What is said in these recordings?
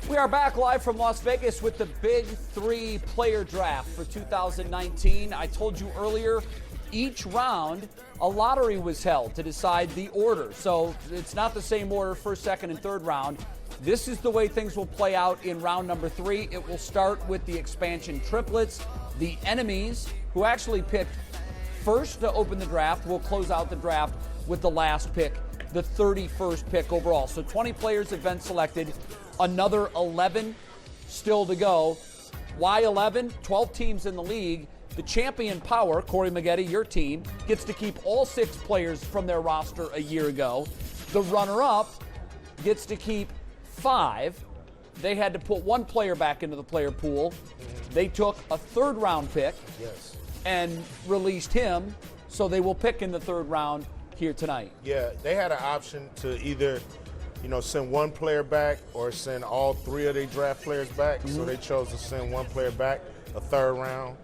We are back live from Las Vegas with the Big 3 player draft for 2019. I told you earlier, each round, a lottery was held to decide the order. So it's not the same order, first, second, and third round. This is the way things will play out in round number 3. It will start with the expansion triplets. The enemies, who actually picked first to open the draft, will close out the draft with the last pick, the 31st pick overall. So 20 players have been selected. Another 11 still to go. Why 11? 12 teams in the league. The champion power, Corey Maggette, your team, gets to keep all 6 players from their roster a year ago. The runner-up gets to keep 5. They had to put 1 player back into the player pool. They took a third-round pick and released him, so they will pick in the third round here tonight. Yeah, they had an option to either send 1 player back or send all 3 of their draft players back. So they chose to send 1 player back, a third round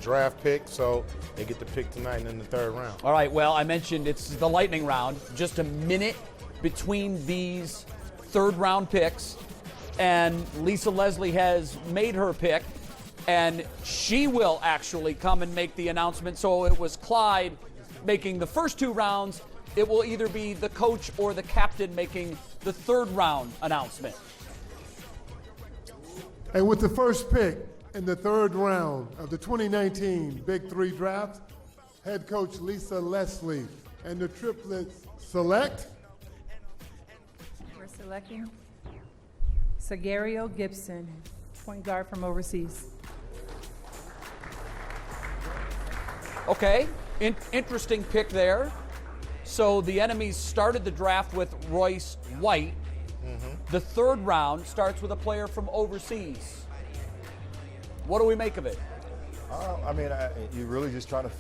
draft pick. So they get to pick tonight in the third round. All right, well, I mentioned it's the lightning round. Just a minute between these third round picks. And Lisa Leslie has made her pick. And she will actually come and make the announcement. So it was Clyde making the first 2 rounds. It will either be the coach or the captain making the third round announcement. And with the first pick in the third round of the 2019 Big 3 draft, head coach Lisa Leslie and the triplets select. We're selecting Sagario Gibson, point guard from overseas. Okay, interesting pick there. So the enemies started the draft with Royce White. The third round starts with a player from overseas. What do we make of it? You're really just trying to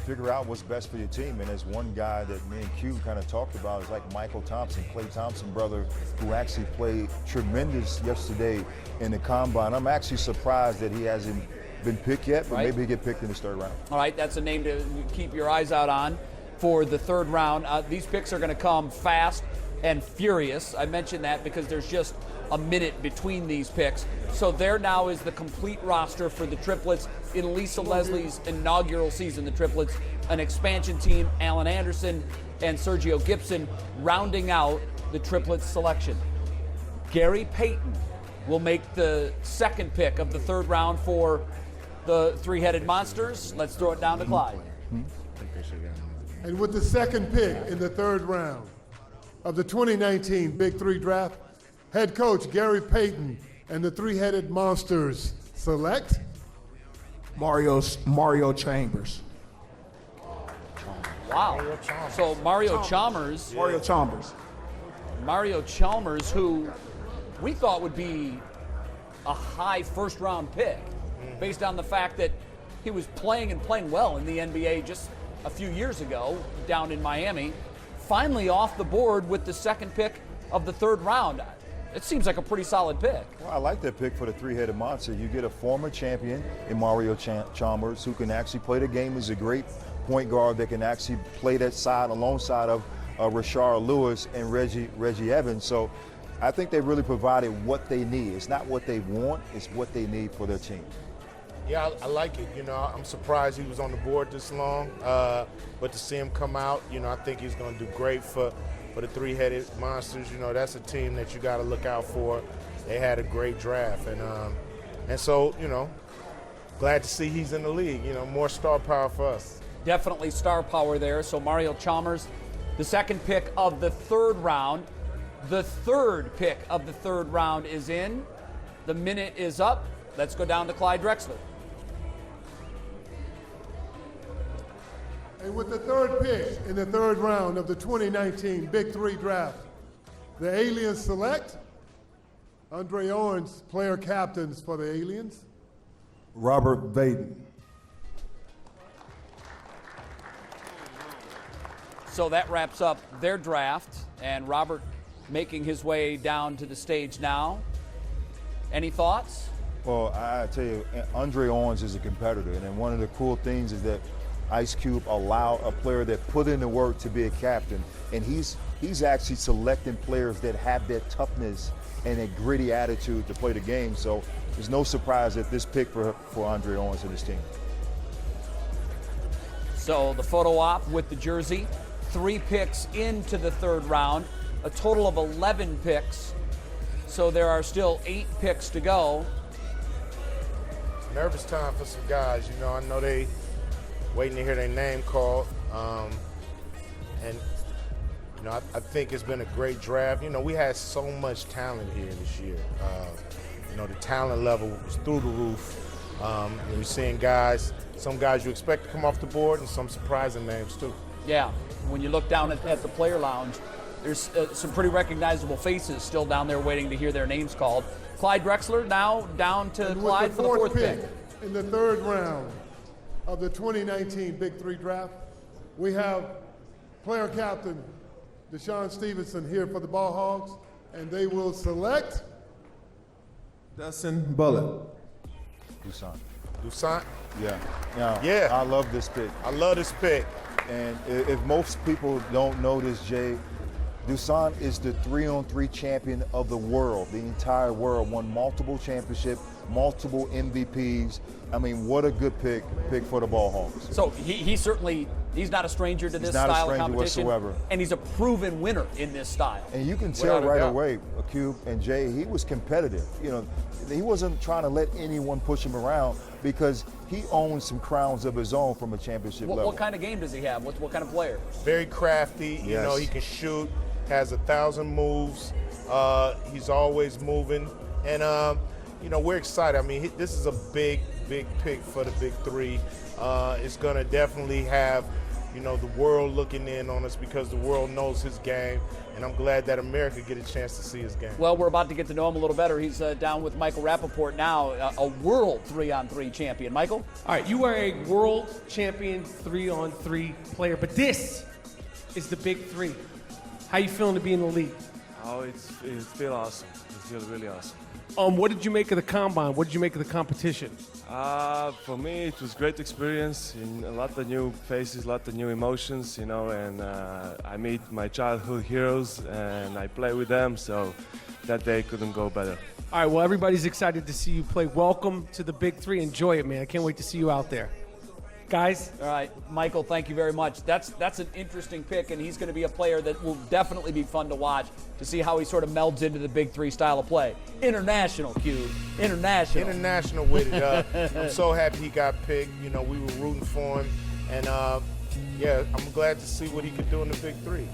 figure out what's best for your team. And there's one guy that me and Q kind of talked about is like Michael Thompson, Klay Thompson brother, who actually played tremendous yesterday in the combine. I'm actually surprised that he hasn't been picked yet, but maybe he'll get picked in the third round. All right, that's a name to keep your eyes out on for the third round. These picks are going to come fast and furious. I mentioned that because there's just a minute between these picks. So there now is the complete roster for the triplets in Lisa Leslie's inaugural season. The triplets, an expansion team, Alan Anderson and Sergio Gibson, rounding out the triplets selection. Gary Payton will make the second pick of the third round for the three-headed monsters. Let's throw it down to Clyde. And with the second pick in the third round of the 2019 Big 3 draft, head coach Gary Payton and the three-headed monsters select Mario Chambers. Wow. So Mario Chalmers. Mario Chalmers, who we thought would be a high first-round pick based on the fact that he was playing well in the NBA just a few years ago down in Miami. Finally off the board with the second pick of the third round. It seems like a pretty solid pick. Well, I like that pick for the three-headed monster. You get a former champion in Mario Chalmers who can actually play the game as a great point guard that can actually play that side alongside of Rashard Lewis and Reggie Evans. So I think they really provided what they need. It's not what they want, it's what they need for their team. Yeah, I like it. I'm surprised he was on the board this long, but to see him come out, I think he's going to do great for the three-headed monsters. That's a team that you got to look out for. They had a great draft, and so glad to see he's in the league. More star power for us. Definitely star power there. So Mario Chalmers, the second pick of the third round. The third pick of the third round is in. The minute is up. Let's go down to Clyde Drexler. And with the third pick in the third round of the 2019 Big 3 draft, the Aliens select Andre Owens, player captains for the Aliens. Robert Vaden. So that wraps up their draft, and Robert making his way down to the stage now. Any thoughts? Well, I tell you, Andre Owens is a competitor, and one of the cool things is that Ice Cube allowed a player that put in the work to be a captain, and he's he's actually selecting players that have that toughness and a gritty attitude to play the game. So there's no surprise that this pick for Andre Owens and his team. So the photo op with the jersey, 3 picks into the 3rd round, a total of 11 picks. So there are still 8 picks to go. Nervous time for some guys. You know, I know they waiting to hear their name called. And, you know, I think it's been a great draft. You know, we had so much talent here this year. You know, the talent level was through the roof. And you're seeing guys, some guys you expect to come off the board and some surprising names too. Yeah, when you look down at the player lounge, there's some pretty recognizable faces still down there waiting to hear their names called. Clyde Drexler now down to And Clyde with for the 4th pick. in the 3rd round of the 2019 Big 3 draft, we have player captain Deshaun Stevenson here for the Ball Hogs, and they will select Dustin Bullet. Toussaint? Yeah. I love this pick. I love this pick. And if most people don't know this, Jay, Toussaint is the 3-on-3 champion of the world. The entire world. Won multiple championships, multiple MVPs. I mean, what a good pick for the Ball Hogs. So he's not a stranger to this not a style of stranger competition. whatsoever. And he's a proven winner in this style. And you can tell Without a right doubt. away, Cube and Jay, he was competitive. You know, he wasn't trying to let anyone push him around because he owns some crowns of his own from a championship level. What kind of game does he have? What kind of player? Very crafty. You Yes. know, he can shoot, has 1,000 moves. He's always moving. And, you know, we're excited. I mean, this is a big pick for the Big 3. It's going to definitely have, you know, the world looking in on us because the world knows his game. And I'm glad that America get a chance to see his game. Well, we're about to get to know him a little better. He's down with Michael Rappaport now, a world 3-on-3 champion. Michael? All right, you are a world champion 3-on-3 player, but this is the Big 3. How you feeling to be in the league? Oh, it feels awesome. It feels really awesome. What did you make of the combine? What did you make of the competition? For me, it was great experience. In a lot of new faces, a lot of new emotions, you know, and I meet my childhood heroes and I play with them, so that day couldn't go better. All right, well, everybody's excited to see you play. Welcome to the Big 3. Enjoy it, man. I can't wait to see you out there. Guys? All right, Michael, thank you very much. That's an interesting pick, and he's going to be a player that will definitely be fun to watch to see how he sort of melds into the Big 3 style of play. International, Q. International. International with it. I'm so happy he got picked. You know, we were rooting for him. And, yeah, I'm glad to see what he could do in the Big 3.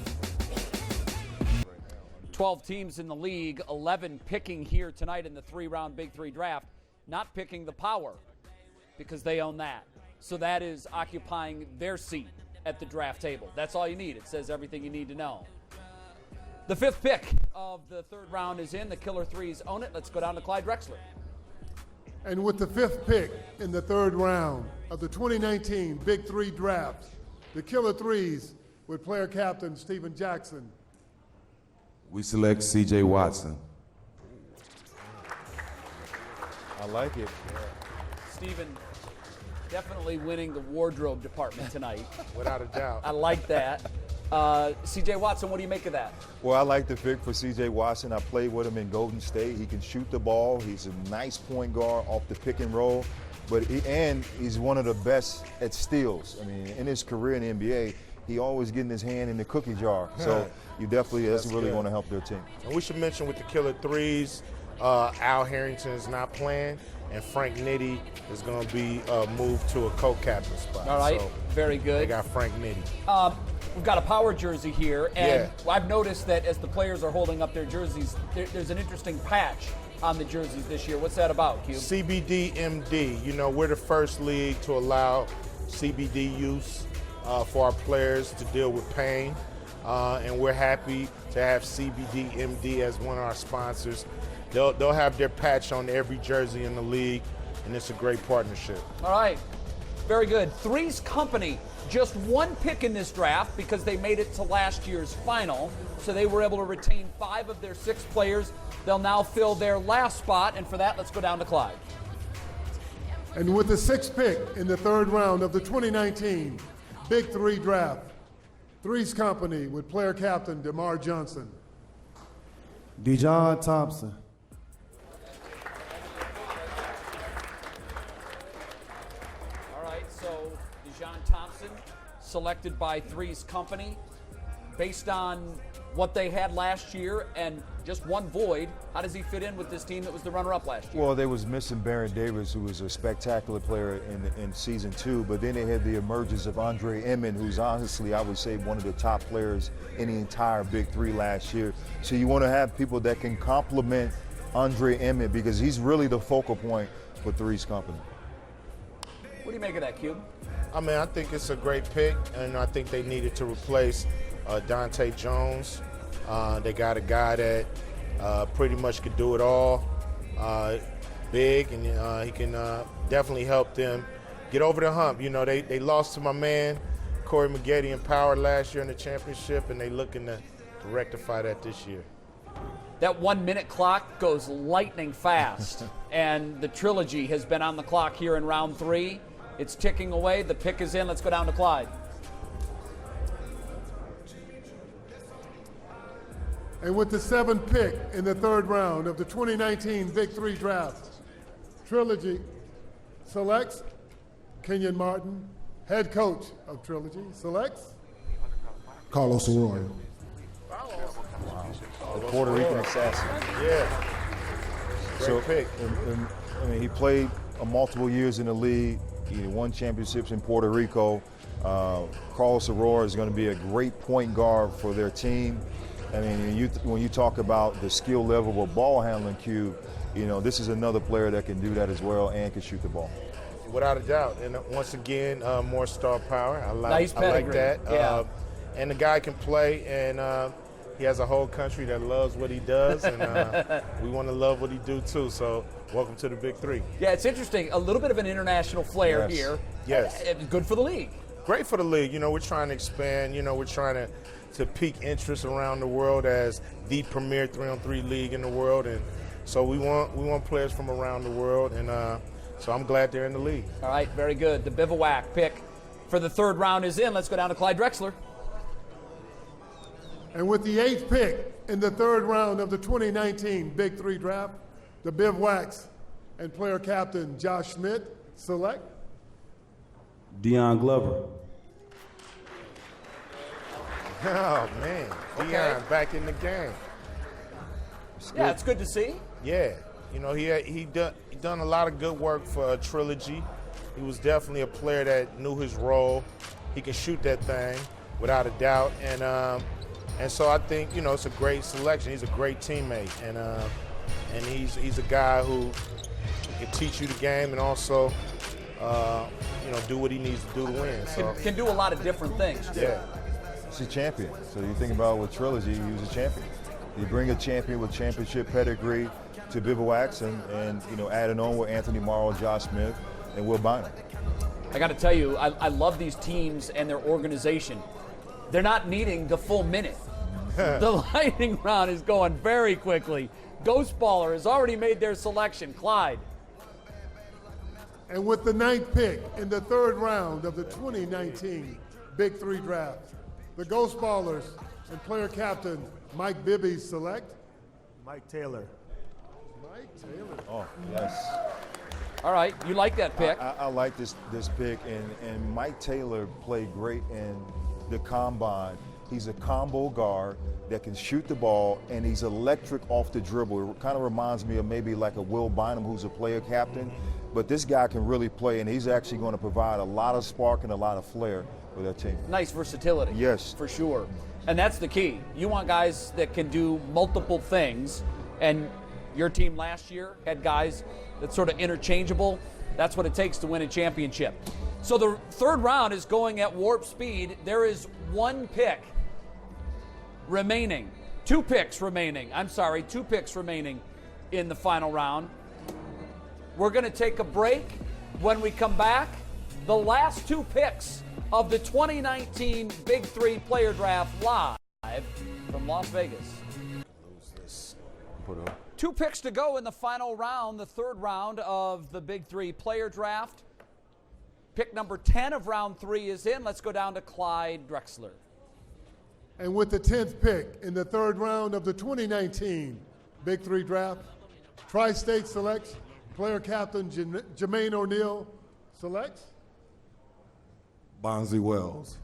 12 teams in the league, 11 picking here tonight in the 3-round Big 3 draft, not picking the power because they own that. So that is occupying their seat at the draft table. That's all you need. It says everything you need to know. The 5th pick of the 3rd round is in. The Killer Threes own it. Let's go down to Clyde Drexler. And with the 5th pick in the 3rd round of the 2019 Big 3 draft, the Killer Threes with player captain Steven Jackson. We select C.J. Watson. I like it. Steven definitely winning the wardrobe department tonight. Without a doubt. I like that. C.J. Watson, what do you make of that? Well, I like the pick for C.J. Watson. I played with him in Golden State. He can shoot the ball. He's a nice point guard off the pick and roll. But he's one of the best at steals. I mean, in his career in the NBA, he always getting his hand in the cookie jar. So that's really going to help their team. And we should mention with the Killer Threes, Al Harrington is not playing, and Frank Nitti is going to be moved to a co-captain spot. All right, so very good. they got Frank Nitti. We've got a power jersey here, and I've noticed that as the players are holding up their jerseys, there's an interesting patch on the jerseys this year. What's that about, Q? CBD MD. You know, we're the first league to allow CBD use for our players to deal with pain, and we're happy to have CBD MD as one of our sponsors. They'll have their patch on every jersey in the league, and it's a great partnership. All right, very good. Three's Company, just 1 pick in this draft because they made it to last year's final, so they were able to retain 5 of their 6 players. They'll now fill their last spot, and for that, let's go down to Clyde. And with the 6th pick in the 3rd round of the 2019 Big 3 draft, Three's Company with player captain DeMar Johnson. Dejon Thompson. All right, so Dejon Thompson selected by Three's Company based on what they had last year and just one void. How does he fit in with this team that was the runner-up last year? Well, they was missing Baron Davis, who was a spectacular player in season 2, but then they had the emergence of Andre Emmett, who's honestly, I would say, one of the top players in the entire Big 3 last year. So you want to have people that can complement Andre Emmett because he's really the focal point for Three's Company. What do you make of that, Cube? I mean, I think it's a great pick, and I think they needed to replace Dante Jones. They got a guy that pretty much could do it all, big, and he can definitely help them get over the hump. You know, they lost to my man, Corey Maggette in Power last year in the championship, and they looking to rectify that this year. That 1 minute clock goes lightning fast, and the trilogy has been on the clock here in round 3. It's ticking away. The pick is in. Let's go down to Clyde. And with the 7th pick in the 3rd round of the 2019 Big 3 draft, Trilogy selects Kenyon Martin, head coach of Trilogy, selects Carlos Arroyo. The Puerto Rican assassin. Yeah. Great pick. I mean, he played multiple years in the league. He won championships in Puerto Rico. Carlos Arroyo is going to be a great point guard for their team. I mean, when you talk about the skill level of ball handling, Cube, you know, this is another player that can do that as well and can shoot the ball. Without a doubt. And once again, more star power. I like that. Yeah. And the guy can play, and he has a whole country that loves what he does, and we want to love what he do too. So welcome to the Big 3. Yeah, it's interesting. A little bit of an international flair here. Yes. Good for the league. Great for the league. You know, we're trying to expand. You know, we're trying to pique interest around the world as the premier 3-on-3 league in the world, and so we want players from around the world, and so I'm glad they're in the league. All right, very good. The bivouac pick for the 3rd round is in. Let's go down to Clyde Drexler. And with the 8th pick in the 3rd round of the 2019 Big 3 draft, the Bivouacs and player captain Josh Schmidt select Deion Glover. Oh man, Deion back in the game. Yeah, it's good to see. Yeah, you know he done a lot of good work for Trilogy. He was definitely a player that knew his role. He can shoot that thing without a doubt, and so I think it's a great selection. He's a great teammate, and he's a guy who can teach you the game and also do what he needs to do to win. So Can do a lot of different things. yeah. He's a champion. So you think about with Trilogy, he was a champion. You bring a champion with championship pedigree to Bivouacs and adding on with Anthony Morrow, Josh Smith, and Will Bynum. I got to tell you, I love these teams and their organization. They're not needing the full minute. The lightning round is going very quickly. Ghost Baller has already made their selection. Clyde. And with the 9th pick in the 3rd round of the 2019 Big 3 draft, the Ghost Ballers and player captain Mike Bibby select Mike Taylor. Mike Taylor. Oh, yes. All right, you like that pick. I like this pick, and Mike Taylor played great in the combine. He's a combo guard that can shoot the ball, and he's electric off the dribble. It kind of reminds me of maybe like a Will Bynum, who's a player captain. But this guy can really play, and he's actually going to provide a lot of spark and a lot of flair for that team. Nice versatility. Yes. For sure. And that's the key. You want guys that can do multiple things, and your team last year had guys that's sort of interchangeable. That's what it takes to win a championship. So the 3rd round is going at warp speed. There is 1 pick remaining. 2 picks remaining. 2 picks remaining in the final round. We're going to take a break. When we come back, the last 2 picks of the 2019 Big 3 Player Draft live from Las Vegas. 2 picks to go in the final round, the 3rd round of the Big 3 Player Draft. Pick number 10 of round 3 is in. Let's go down to Clyde Drexler. And with the 10th pick in the third round of the 2019 Big 3 draft, Tri-State selects player captain Jermaine O'Neal selects Bonzi Wells.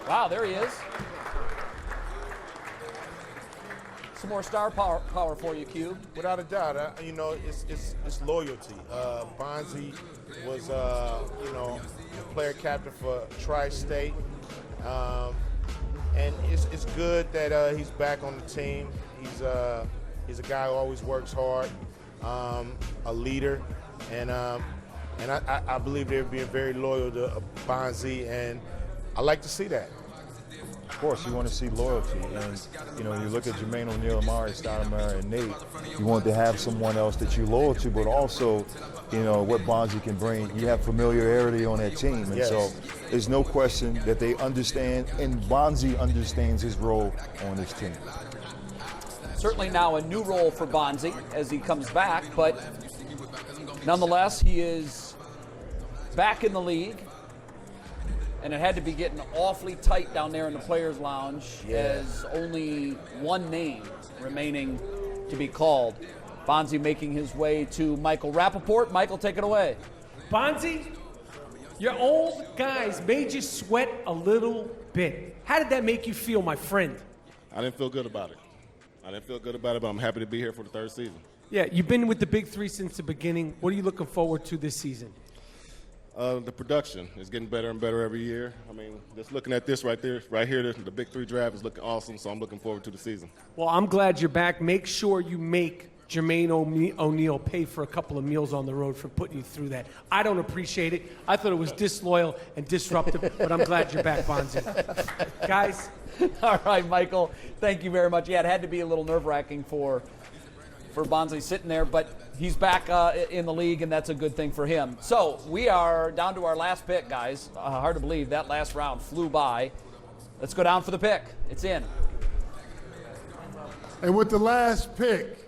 Wow, there he is. Some more star power for you, Cube. Without a doubt, it's loyalty. Bonzi was, the player captain for Tri-State, and it's good that he's back on the team. He's a guy who always works hard, a leader, and I believe they're being very loyal to Bonzi, and I like to see that. Of course, you want to see loyalty, and when you look at Jermaine O'Neal, Amari Stoudemire, and Nate, you want to have someone else that you're loyal to, but also, what Bonzi can bring. You have familiarity on that team, and so there's no question that they understand, and Bonzi understands his role on this team. Certainly now a new role for Bonzi as he comes back, but nonetheless, he is back in the league. And it had to be getting awfully tight down there in the Players' Lounge as only one name remaining to be called. Bonzi making his way to Michael Rappaport. Michael, take it away. Bonzi, your old guys made you sweat a little bit. How did that make you feel, my friend? I didn't feel good about it. But I'm happy to be here for the third season. Yeah, you've been with the Big 3 since the beginning. What are you looking forward to this season? The production is getting better and better every year. I mean, just looking at this right here, the Big 3 draft is looking awesome, so I'm looking forward to the season. Well, I'm glad you're back. Make sure you make Jermaine O'Neal pay for a couple of meals on the road for putting you through that. I don't appreciate it. I thought it was disloyal and disruptive, but I'm glad you're back, Bonzi. Guys. All right, Michael, thank you very much. Yeah, it had to be a little nerve-wracking for Bonzi sitting there, but he's back in the league, and that's a good thing for him. So we are down to our last pick, guys. Hard to believe that last round flew by. Let's go down for the pick. It's in. And with the last pick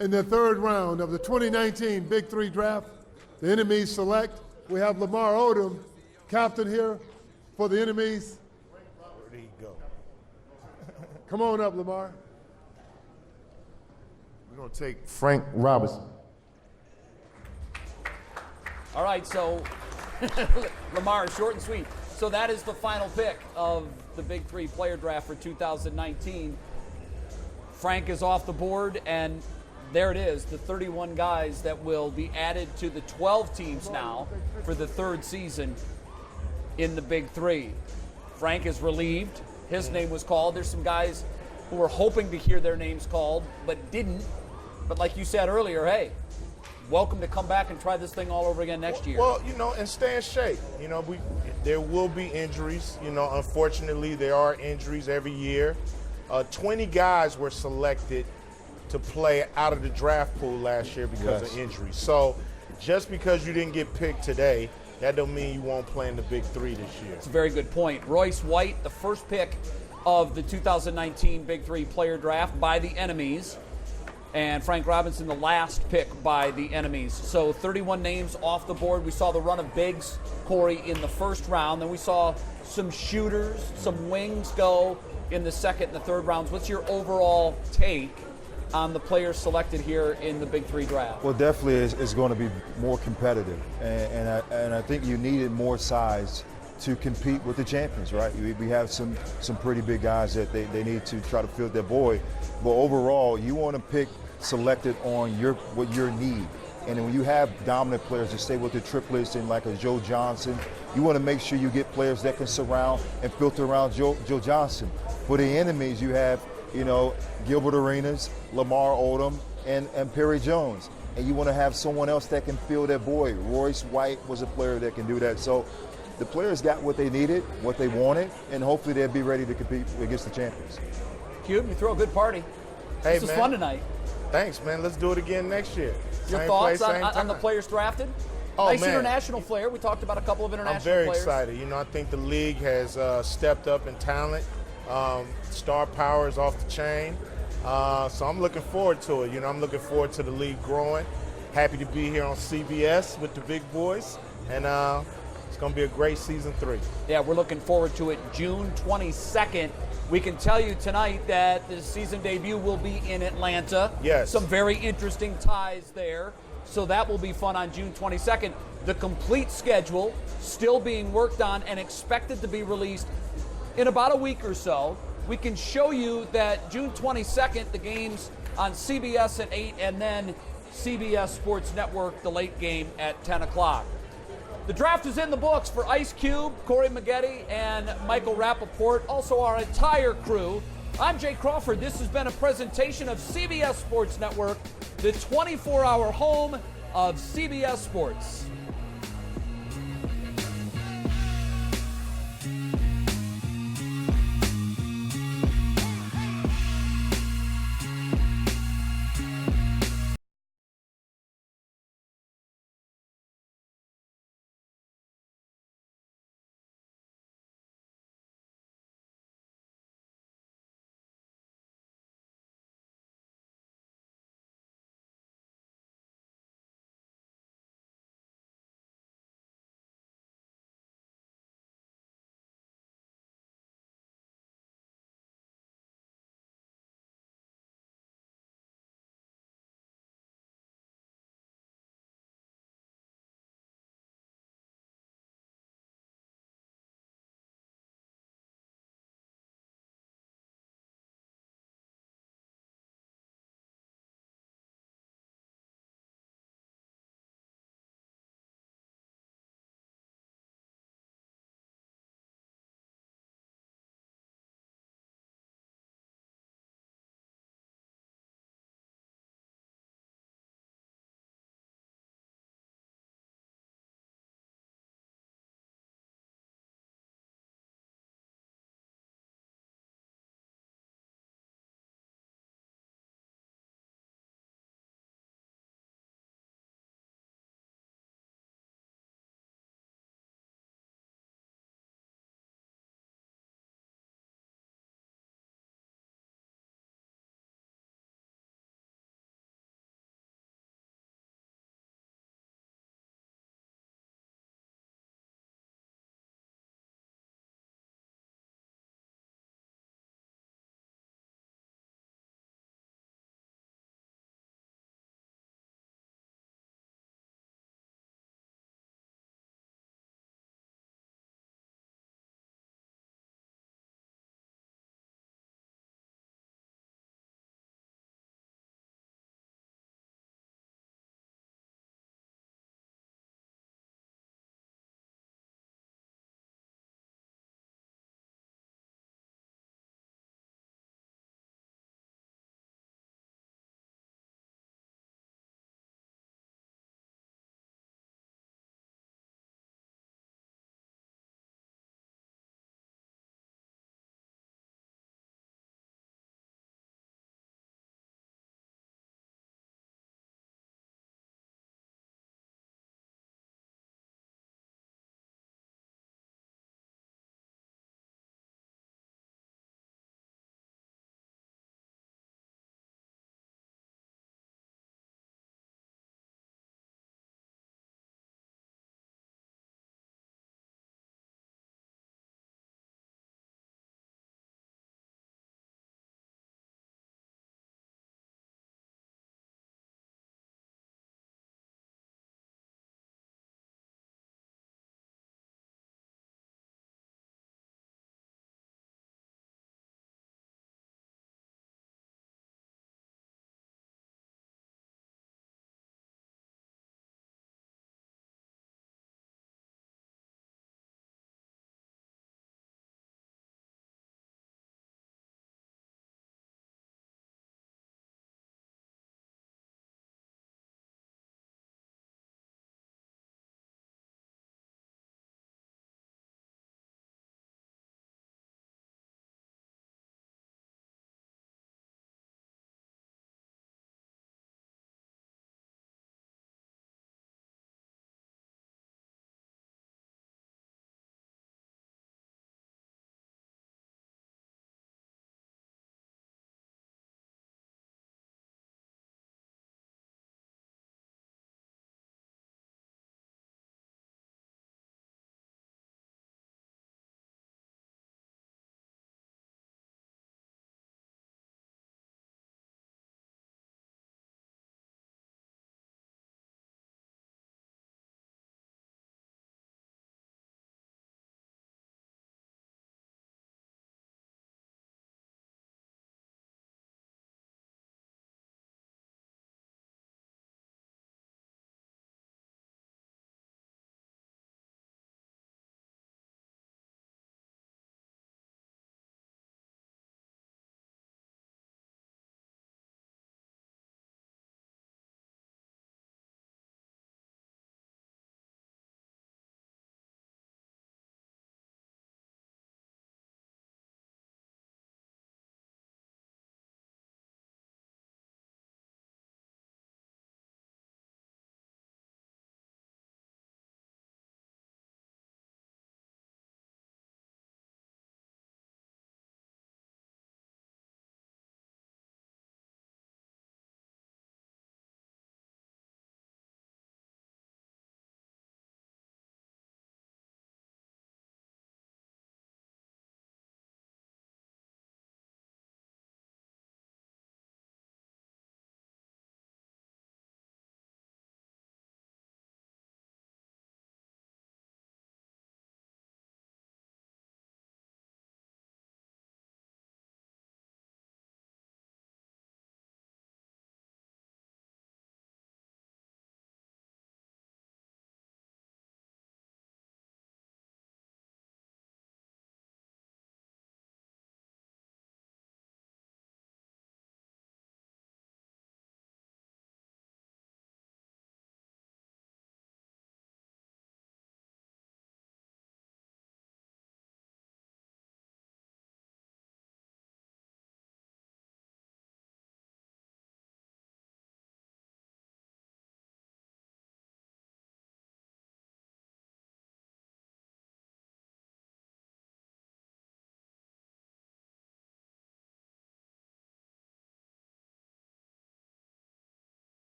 in the third round of the 2019 Big 3 draft, the enemies select. We have Lamar Odom, captain here for the enemies. Where did he go? Come on up, Lamar. We're going to take Frank Robinson. All right, so Lamar, short and sweet. So that is the final pick of the Big 3 player draft for 2019. Frank is off the board, and there it is, the 31 guys that will be added to the 12 teams now for the third season in the Big 3. Frank is relieved. His name was called. There's some guys who were hoping to hear their names called but didn't. But like you said earlier, hey, welcome to come back and try this thing all over again next year. Well, and stay in shape. There will be injuries. Unfortunately, there are injuries every year. 20 guys were selected to play out of the draft pool last year because of injuries. So just because you didn't get picked today, that don't mean you won't play in the Big 3 this year. It's a very good point. Royce White, the first pick of the 2019 Big 3 player draft by the enemies, and Frank Robinson, the last pick by the enemies. So 31 names off the board. We saw the run of bigs, Corey, in the first round. Then we saw some shooters, some wings go in the second and the third rounds. What's your overall take on the players selected here in the Big 3 draft? Well, definitely it's going to be more competitive, and I think you needed more size to compete with the champions, right? We have some pretty big guys that they need to try to fill their void, but overall, you want to pick selected on what your need. And then when you have dominant players that stay with the triplets and like a Joe Johnson, you want to make sure you get players that can surround and filter around Joe Johnson. For the enemies, you have Gilbert Arenas, Lamar Odom, and Perry Jones. And you want to have someone else that can fill that void. Royce White was a player that can do that. So the players got what they needed, what they wanted, and hopefully they'll be ready to compete against the champions. Cube, you throw a good party. Hey, this was fun tonight. Thanks, man. Let's do it again next year. Your same thoughts place, on the players drafted? Oh, nice man. international flair. We talked about a couple of international players. I'm very excited. I think the league has stepped up in talent. Star power is off the chain. So I'm looking forward to it. I'm looking forward to the league growing. Happy to be here on CBS with the big boys. And It's going to be a great season 3. Yeah, we're looking forward to it. June 22nd. We can tell you tonight that the season debut will be in Atlanta. Yes. Some very interesting ties there. So that will be fun on June 22nd. The complete schedule still being worked on and expected to be released in about a week or so. We can show you that June 22nd, the game's on CBS at 8, and then CBS Sports Network, the late game at 10 o'clock. The draft is in the books for Ice Cube, Corey Maggette, and Michael Rappaport, also our entire crew. I'm Jay Crawford. This has been a presentation of CBS Sports Network, the 24-hour home of CBS Sports.